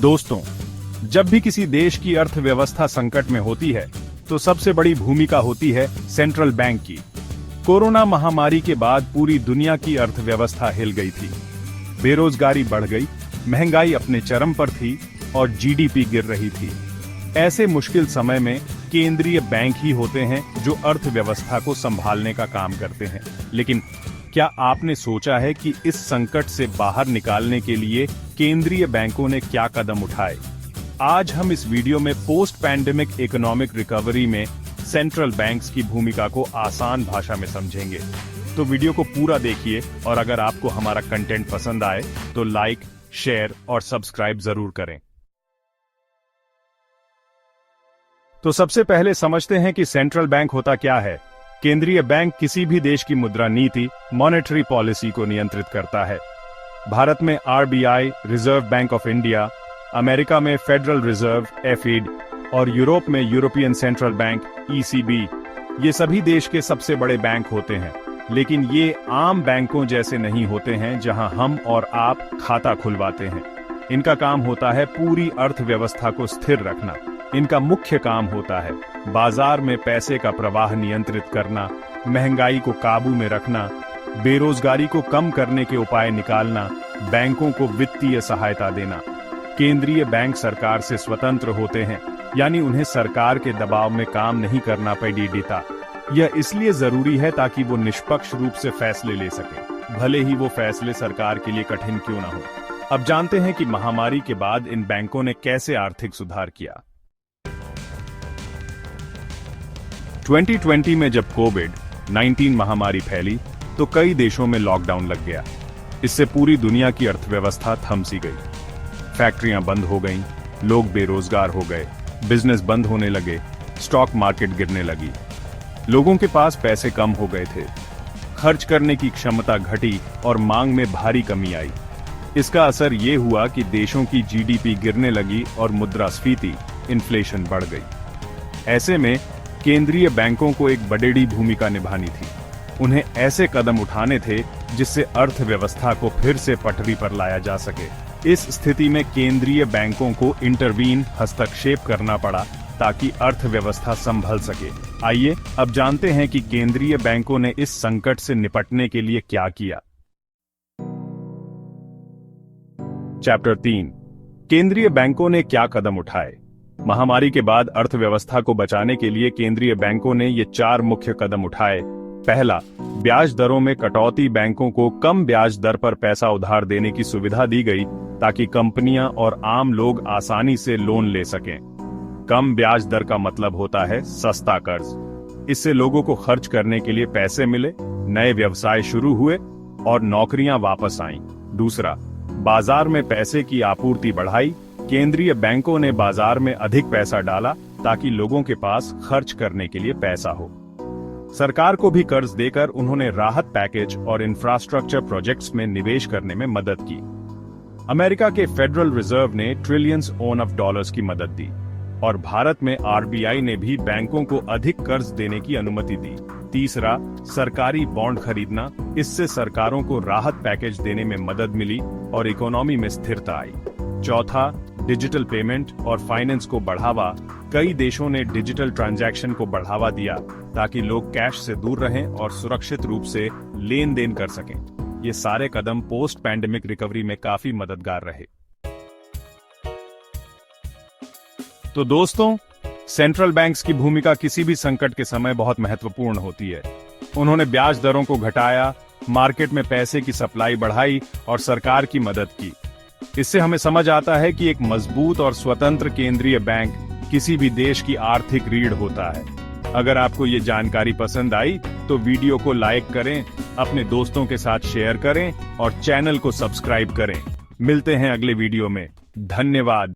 दोस्तों, जब भी किसी देश की अर्थव्यवस्था संकट में होती है तो सबसे बड़ी भूमिका होती है सेंट्रल बैंक की। कोरोना महामारी के बाद पूरी दुनिया की अर्थव्यवस्था हिल गई थी। बेरोजगारी बढ़ गई, महंगाई अपने चरम पर थी और जीडीपी गिर रही थी। ऐसे मुश्किल समय में केंद्रीय बैंक ही होते हैं जो अर्थव्यवस्था को संभालने का काम करते हैं। लेकिन क्या आपने सोचा है कि इस संकट से बाहर निकालने के लिए केंद्रीय बैंकों ने क्या कदम उठाए? आज हम इस वीडियो में पोस्ट पैंडेमिक इकोनॉमिक रिकवरी में सेंट्रल बैंक्स की भूमिका को आसान भाषा में समझेंगे। तो वीडियो को पूरा देखिए और अगर आपको हमारा कंटेंट पसंद आए तो लाइक, शेयर और सब्सक्राइब जरूर करें। तो सबसे पहले समझते हैं कि सेंट्रल बैंक होता क्या है। केंद्रीय बैंक किसी भी देश की मुद्रा नीति, मॉनेटरी पॉलिसी को नियंत्रित करता है। भारत में RBI, reserve bank of India, America में फेडरल रिजर्व (FED) और यूरोप में यूरोपियन सेंट्रल बैंक (ECB), ये सभी देश के सबसे बड़े बैंक होते हैं। लेकिन ये आम बैंकों जैसे नहीं होते हैं जहां हम और आप खाता खुलवाते हैं। इनका काम होता है पूरी अर्थव्यवस्था को स्थिर रखना। इनका मुख्य काम होता है बाजार में पैसे का प्रवाह नियंत्रित करना, महंगाई को काबू में रखना, बेरोजगारी को कम करने के उपाय निकालना, बैंकों को वित्तीय सहायता देना। केंद्रीय बैंक सरकार से स्वतंत्र होते हैं, यानी उन्हें सरकार के दबाव में काम नहीं करना पड़ता। यह इसलिए जरूरी है ताकि वो निष्पक्ष रूप से फैसले ले सके, भले ही वो फैसले सरकार के लिए कठिन क्यों न हो। अब जानते हैं कि महामारी के बाद इन बैंकों ने कैसे आर्थिक सुधार किया। 2020 में जब कोविड-19 महामारी फैली तो कई देशों में लॉकडाउन लग गया। इससे पूरी दुनिया की अर्थव्यवस्था थम सी गई। फैक्ट्रियां बंद हो गईं, लोग बेरोजगार हो गए, बिजनेस बंद होने लगे, स्टॉक मार्केट गिरने लगी। लोगों के पास पैसे कम हो गए थे, खर्च करने की क्षमता घटी और मांग में भारी कमी आई। इसका असर ये हुआ कि देशों की जीडीपी गिरने लगी और मुद्रास्फीति, इन्फ्लेशन बढ़ गई। ऐसे में केंद्रीय बैंकों को एक बड़ी भूमिका निभानी थी। उन्हें ऐसे कदम उठाने थे जिससे अर्थव्यवस्था को फिर से पटरी पर लाया जा सके। इस स्थिति में केंद्रीय बैंकों को इंटरवीन, हस्तक्षेप करना पड़ा ताकि अर्थव्यवस्था संभल सके। आइए अब जानते हैं कि केंद्रीय बैंकों ने इस संकट से निपटने के लिए क्या किया। चैप्टर 3, केंद्रीय बैंकों ने क्या कदम उठाए। महामारी के बाद अर्थव्यवस्था को बचाने के लिए केंद्रीय बैंकों ने ये 4 मुख्य कदम उठाए। पहला, ब्याज दरों में कटौती। बैंकों को कम ब्याज दर पर पैसा उधार देने की सुविधा दी गई ताकि कंपनियां और आम लोग आसानी से लोन ले सकें। कम ब्याज दर का मतलब होता है सस्ता कर्ज। इससे लोगों को खर्च करने के लिए पैसे मिले, नए व्यवसाय शुरू हुए और नौकरियां वापस आईं। दूसरा, बाजार में पैसे की आपूर्ति बढ़ाई। केंद्रीय बैंकों ने बाजार में अधिक पैसा डाला ताकि लोगों के पास खर्च करने के लिए पैसा हो। सरकार को भी कर्ज देकर उन्होंने राहत पैकेज और इंफ्रास्ट्रक्चर प्रोजेक्ट्स में निवेश करने में मदद की। अमेरिका के फेडरल रिजर्व ने ट्रिलियंस ऑफ डॉलर्स की मदद दी और भारत में आरबीआई ने भी बैंकों को अधिक कर्ज देने की अनुमति दी। तीसरा, सरकारी बॉन्ड खरीदना। इससे सरकारों को राहत पैकेज देने में मदद मिली और इकोनॉमी में स्थिरता आई। चौथा, डिजिटल पेमेंट और फाइनेंस को बढ़ावा। कई देशों ने डिजिटल ट्रांजैक्शन को बढ़ावा दिया ताकि लोग कैश से दूर रहें और सुरक्षित रूप से लेन देन कर सकें। ये सारे कदम पोस्ट पैंडेमिक रिकवरी में काफी मददगार रहे। तो दोस्तों, सेंट्रल बैंक्स की भूमिका किसी भी संकट के समय बहुत महत्वपूर्ण होती है। उन्होंने ब्याज दरों को घटाया, मार्केट में पैसे की सप्लाई बढ़ाई और सरकार की मदद की। इससे हमें समझ आता है कि एक मजबूत और स्वतंत्र केंद्रीय बैंक किसी भी देश की आर्थिक रीढ़ होता है। अगर आपको ये जानकारी पसंद आई तो वीडियो को लाइक करें, अपने दोस्तों के साथ शेयर करें और चैनल को सब्सक्राइब करें। मिलते हैं अगले वीडियो में। धन्यवाद।